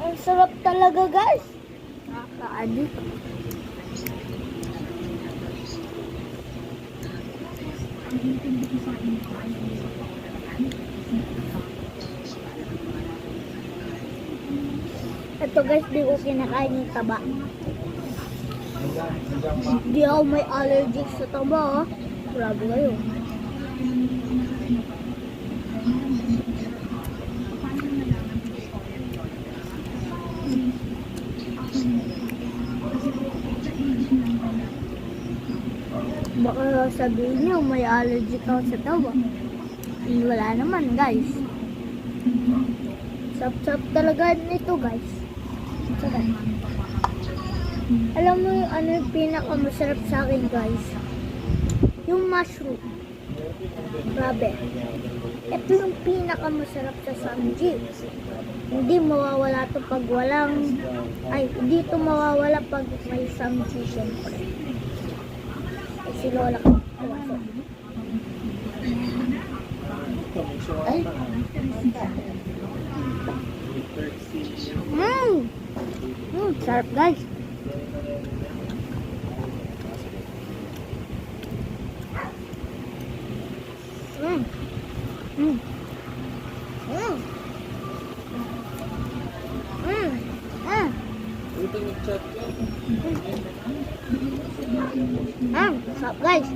Ang sarap talaga, guys. Nakaka-addict. Ito guys, di ko kinakain yung taba. Di ako may allergic sa taba, oh. Grabe kayo. Baka sabihin niyo may allergic ako sa taba. Wala naman, guys. Sap-sap talaga nito, guys. Sarap. Alam mo yung ano yung pinakamasarap sa akin, guys? Yung mushroom. Grabe. Ito yung pinakamasarap sa samgyup. Hindi mawawala to pag walang... Ay, hindi to mawawala pag may samgyup, syempre. Ay, si Lola ko. Ay. Sarap, guys. Sarap, guys.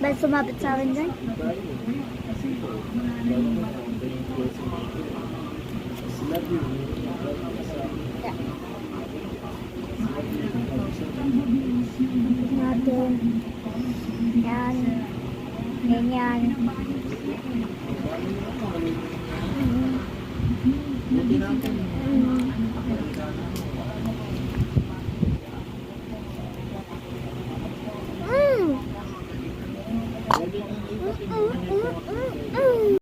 Ba't sumapit sa akin dyan? Natin. Yan. Ganyan.